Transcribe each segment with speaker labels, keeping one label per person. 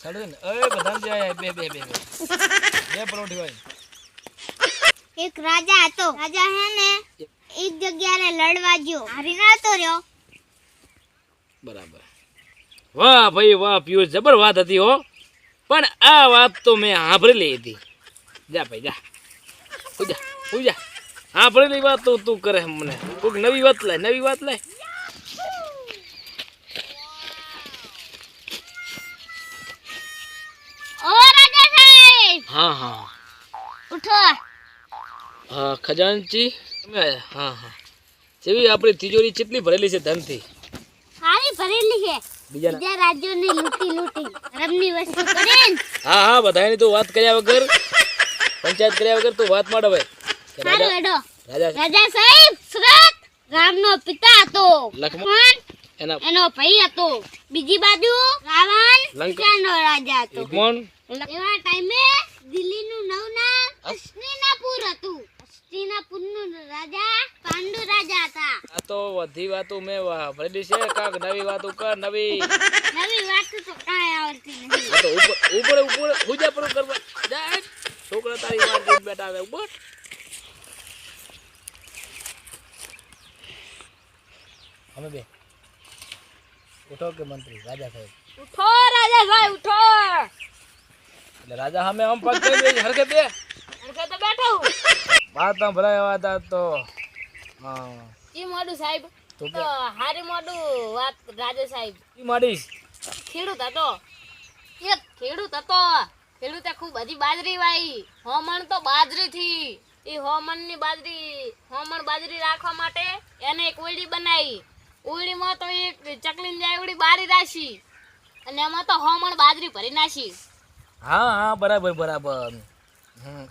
Speaker 1: ચાલે ને એ બધા જાય બે બે બે બે પરોઠી હોય
Speaker 2: એક રાજા હતો રાજા હે ને એક જગ્યાએ લડવા ગયો હારી ના તો રહ્યો
Speaker 1: બરાબર વાહ ભાઈ વાહ પિયુષ જબર વાત હતી હો પણ આ વાત તો મેં સાંભળેલી હતી જા ભાઈ જા પૂજા પૂજા સાંભળેલી વાત તો તું કરે મને કોઈક નવી વાત લાય
Speaker 2: ઓ રાજા સાહેબ
Speaker 1: હા હા
Speaker 2: ઉઠો
Speaker 1: હા ખજાનચી તમે આયા હા હા જેવી આપણી તિજોરી કેટલી ભરેલી છે ધનથી
Speaker 2: હારી ભરેલી છે
Speaker 1: બીજા
Speaker 2: રાજ્યોની લૂટી રમની વસ્તુ કરીને
Speaker 1: હા હા બધાની તું વાત કર્યા વગર પંચાયત કર્યા વગર તું વાત માંડ હવે
Speaker 2: હારું હેડો
Speaker 1: રાજા
Speaker 2: રાજા સાહેબ સુરત ગામનો પિતા હતો
Speaker 1: લક્ષ્મણ
Speaker 2: એનો ભાઈ હતો બીજી બાજુ રાવણ લંકાનો રાજા હતો
Speaker 1: કોણ
Speaker 2: એવા ટાઈમે દિલ્હીનું નવું નામ હસ્તિનાપુર હતું હસ્તિનાપુરનું રાજા પાંડુ રાજા હતા
Speaker 1: આ તો બધી વાતો મેં ભરેલી છે કાક નવી વાતો કર નવી
Speaker 2: વાત તો કાંઈ આવડતી નથી
Speaker 1: આ તો ઉપર હુજા પર કરવા જાય છોકરા તારી વાત જોઈને બેઠા આવે ઉપર અમે બે ઉઠો કે મંત્રી રાજા સાહેબ
Speaker 2: ઉઠો રાજા સાહેબ ઉઠો
Speaker 1: એટલે રાજા સામે આમ પગ કરી હરકે બે
Speaker 2: હરકે તો બેઠો હું
Speaker 1: વાત ભરાયા હતા તો હા
Speaker 2: ઈ મોડું સાહેબ
Speaker 1: તો
Speaker 2: તો હારી મોડું વાત રાજા સાહેબ
Speaker 1: ઈ માડીશ
Speaker 2: ખેડૂત હતો એક ખેડૂતે ખૂબ બધી બાજરી વાઈ હોમણ તો બાજરી થી એ હોમણ બાજરી રાખવા માટે એને એક ઓયડી બનાવી ઓયડીમાં તો એક ચકલી જાય બારી રાશી અને એમાં તો હોમણ બાજરી ભરી નાખી
Speaker 1: હા હા બરાબર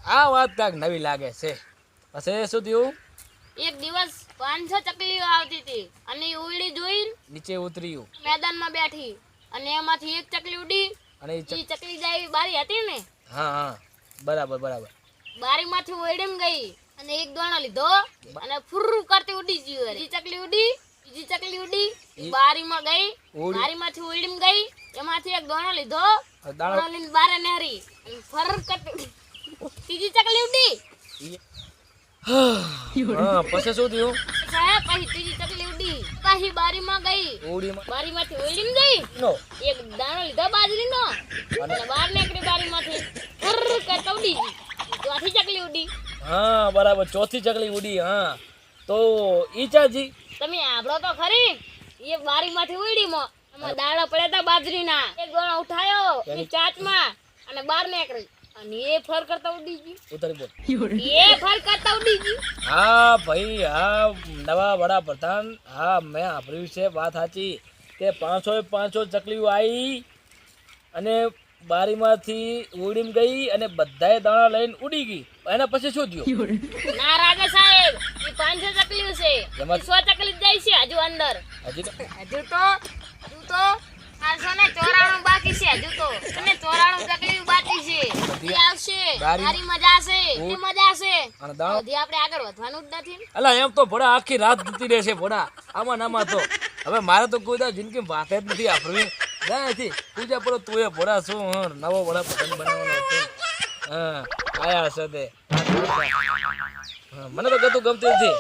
Speaker 1: આ વાત કાંક નવી લાગે છે પછી શું થયું
Speaker 2: એક દિવસ 500 ચકલીઓ આવતી હતી અને એ ઓયડી જોઈ
Speaker 1: નીચે ઉતર્યું
Speaker 2: મેદાનમાં બેઠી અને એમાંથી એક ચકલી ઉડી
Speaker 1: અને
Speaker 2: એ ચકલી જાય બારી હતી ને
Speaker 1: હા હા બરાબર
Speaker 2: બારીમાંથી ઓયડીમાં ગઈ અને એક દોણો લીધો અને ફુર્રુ કરતી ઉડી ગઈ બીજી ચકલી ઉડી બારીમાં ગઈ બારીમાંથી ઓયડીમાં ગઈ એમાંથી એક દોણો લીધો દોણો લઈને બારે નેહરી અને ફર કરતી ત્રીજી ચકલી ઉડી
Speaker 1: હા પછી શું થયું
Speaker 2: સાહેબ પછી ત્રીજી ચકલી ઉડી પછી બારીમાં ગઈ બારીમાંથી ઓયડીમાં ગઈ એક દાણો લીધો બાજરીનો અને બહાર નીકળી બારીમાંથી ફર કરતા ઉડી ગઈ ચોથી ચકલી ઉડી
Speaker 1: હા બરાબર ચોથી ચકલી ઉડી હા તો ઈ ચાજી
Speaker 2: તમે આભળો તો ખરી એ બારીમાંથી ઉડીમાં એમાં દાણા પડ્યા હતા બાજરીના એક ગોળો ઉઠાયો એ ચાચમાં અને બહાર નીકળી અને એ ફર કરતા ઉડી ગઈ
Speaker 1: ઉતરી બોલ હા ભાઈ હા નવા વડાપ્રધાન હા મેં સાંભળ્યું છે વાત સાચી કે 500 ચકલીઓ આવી અને બારીમાંથી ઉડીને ગઈ અને બધાએ દાણા લઈને ઉડી ગઈ એના પછી શું થયું
Speaker 2: ના રાજા સાહેબ એ 500 ચકલીઓ છે એમાં 100 ચકલી જાય છે હજુ અંદર હજુ તો 594 બાકી છે હજુ તો અને 94 ચકલીઓ બાકી છે એ આવશે સારી મજા છે અને દાણો આપણે આગળ વધવાનું જ નથી
Speaker 1: અલા એમ તો ભોળા આખી રાત જતી રહેશે ભોળા આમાં તો હવે મારે તો કોઈ દા જિંદગી વાત જ નથી આપણી નથી પૂજા પર તું એ ભોળા શું નવો ભોળા પતંગ બનાવવાનો હતો હા આયા હશે તે મને તો ગમતું નથી